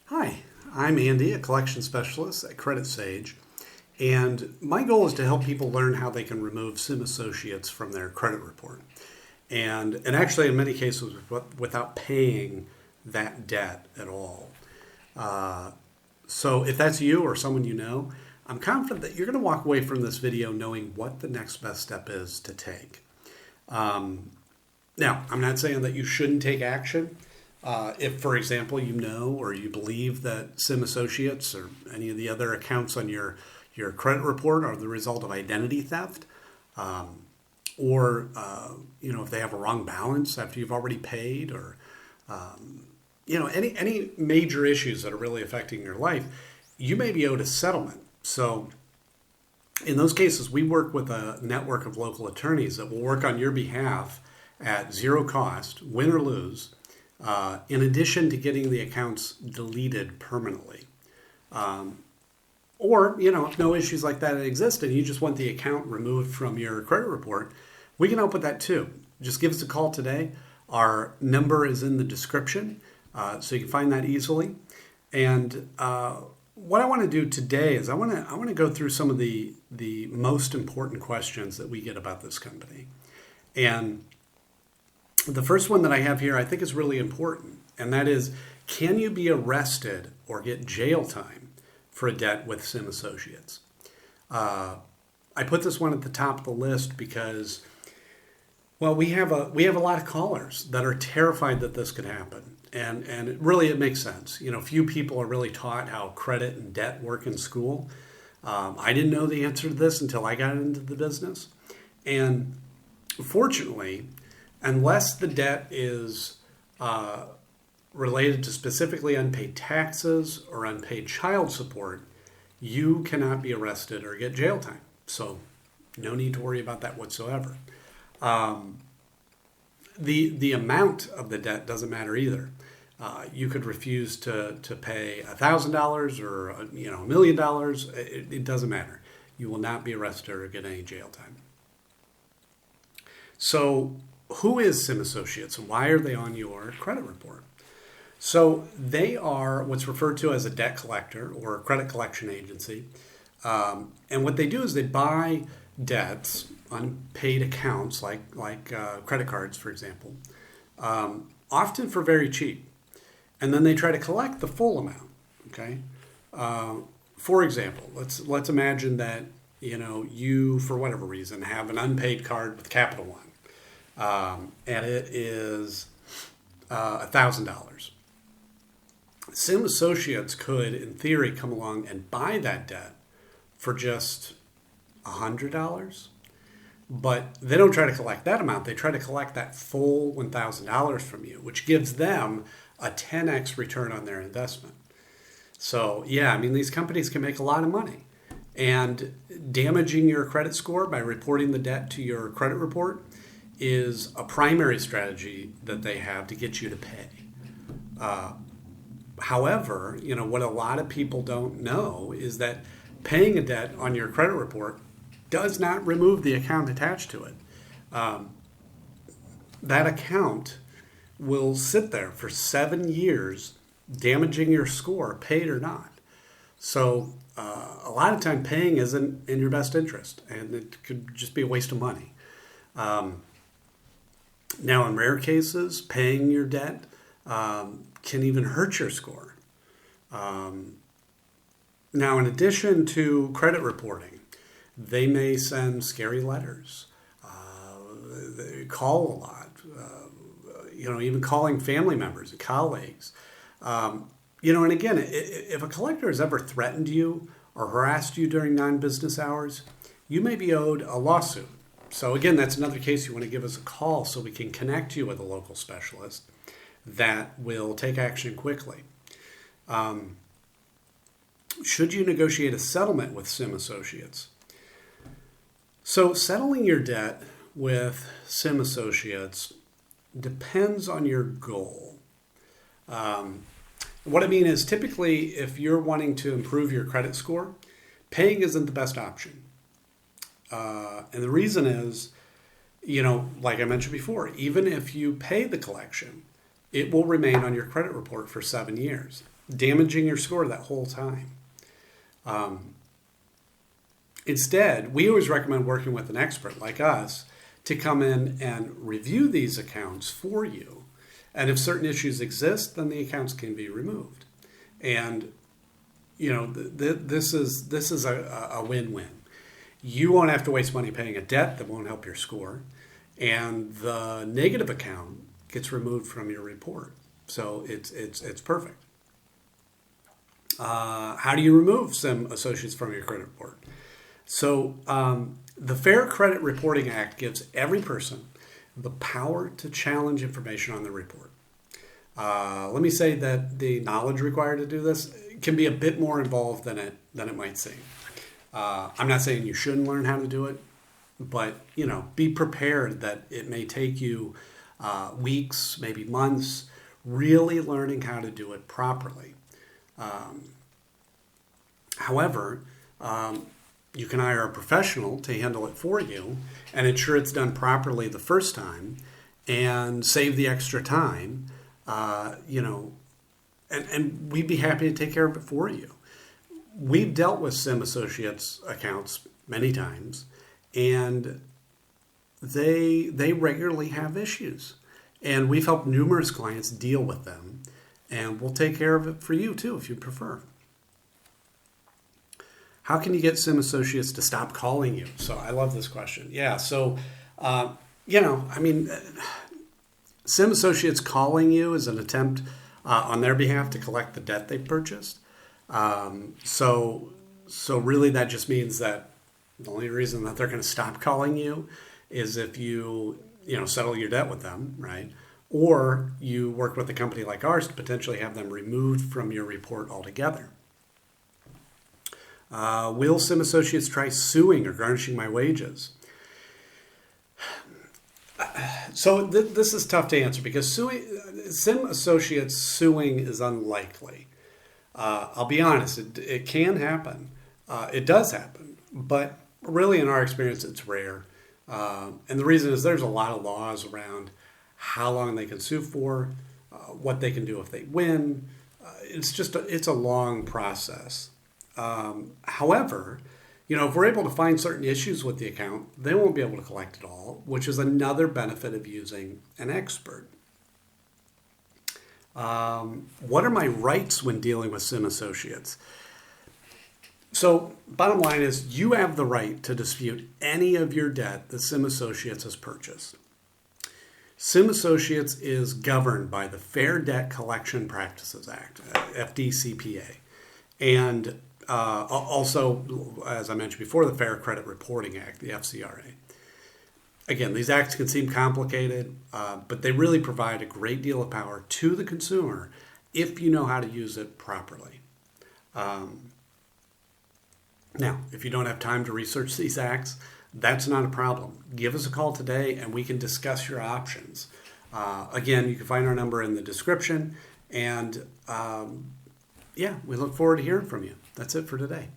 Hi, I'm Andy, a collection specialist at Credit Sage, and my goal is to help people learn how they can remove Simm Associates from their credit report. And actually, in many cases, without paying that debt at all. So if that's you or someone you know, I'm confident that you're going to walk away from this video knowing what the next best step is to take. Now, I'm not saying that you shouldn't take action. If, for example, you know or you believe that Simm Associates or any of the other accounts on your credit report are the result of identity theft, or if they have a wrong balance after you've already paid, or any major issues that are really affecting your life, you may be owed a settlement. So in those cases, we work with a network of local attorneys that will work on your behalf at zero cost, win or lose, in addition to getting the accounts deleted permanently. Or, if no issues like that exist and you just want the account removed from your credit report, we can help with that too. Just give us a call today. Our number is in the description, so you can find that easily. And what I want to do today is I want to go through some of the most important questions that we get about this company. And the first one that I have here I think is really important, and that is, can you be arrested or get jail time for a debt with Simm Associates? I put this one at the top of the list because, well, we have a lot of callers that are terrified that this could happen, and it makes sense. Few people are really taught how credit and debt work in school. I didn't know the answer to this until I got into the business, and fortunately, unless the debt is related to specifically unpaid taxes or unpaid child support, you cannot be arrested or get jail time. So no need to worry about that whatsoever. The amount of the debt doesn't matter either. You could refuse to pay $1,000 or $1 million. It doesn't matter. You will not be arrested or get any jail time. So who is Simm Associates and why are they on your credit report? So they are what's referred to as a debt collector or a credit collection agency. And what they do is they buy debts, unpaid accounts like credit cards, for example, often for very cheap. And then they try to collect the full amount. Okay. For example, let's imagine that you, for whatever reason, have an unpaid card with Capital One. And it is $1,000. Simm Associates could, in theory, come along and buy that debt for just $100, but they don't try to collect that amount. They try to collect that full $1,000 from you, which gives them a 10x return on their investment. So, these companies can make a lot of money. And damaging your credit score by reporting the debt to your credit report is a primary strategy that they have to get you to pay. However, what a lot of people don't know is that paying a debt on your credit report does not remove the account attached to it. That account will sit there for 7 years, damaging your score, paid or not. So a lot of time paying isn't in your best interest, and it could just be a waste of money. Now, in rare cases, paying your debt can even hurt your score. Now, in addition to credit reporting, they may send scary letters. They call a lot. Even calling family members and colleagues. And again, if a collector has ever threatened you or harassed you during non-business hours, you may be owed a lawsuit. So again, that's another case you want to give us a call so we can connect you with a local specialist that will take action quickly. Should you negotiate a settlement with Simm Associates? So settling your debt with Simm Associates depends on your goal. What I mean is, typically, if you're wanting to improve your credit score, paying isn't the best option. And the reason is, like I mentioned before, even if you pay the collection, it will remain on your credit report for 7 years. damaging your score that whole time. Instead, we always recommend working with an expert like us to come in and review these accounts for you. And if certain issues exist, then the accounts can be removed. And this is a win-win. You won't have to waste money paying a debt that won't help your score, and the negative account gets removed from your report. So it's perfect. How do you remove Simm Associates from your credit report? So the Fair Credit Reporting Act gives every person the power to challenge information on the report. Let me say that the knowledge required to do this can be a bit more involved than it might seem. I'm not saying you shouldn't learn how to do it, but be prepared that it may take you weeks, maybe months, really learning how to do it properly. However, you can hire a professional to handle it for you and ensure it's done properly the first time and save the extra time, and we'd be happy to take care of it for you. We've dealt with Simm Associates accounts many times, and they regularly have issues. And we've helped numerous clients deal with them, and we'll take care of it for you too if you prefer. How can you get Simm Associates to stop calling you? So I love this question. Yeah, so, Simm Associates calling you is an attempt on their behalf to collect the debt they purchased. So really that just means that the only reason that they're going to stop calling you is if you settle your debt with them, right? Or you work with a company like ours to potentially have them removed from your report altogether. Will Simm Associates try suing or garnishing my wages? So this is tough to answer because Simm Associates suing is unlikely. I'll be honest, it can happen. It does happen, but really in our experience, it's rare. And the reason is there's a lot of laws around how long they can sue for, what they can do if they win. It's a long process. However, if we're able to find certain issues with the account, they won't be able to collect it all, which is another benefit of using an expert. What are my rights when dealing with Simm Associates? So bottom line is you have the right to dispute any of your debt that Simm Associates has purchased. Simm Associates is governed by the Fair Debt Collection Practices Act, FDCPA, and also, as I mentioned before, the Fair Credit Reporting Act, the FCRA. Again, these acts can seem complicated, but they really provide a great deal of power to the consumer if you know how to use it properly. Now, if you don't have time to research these acts, that's not a problem. Give us a call today and we can discuss your options. Again, you can find our number in the description, and we look forward to hearing from you. That's it for today.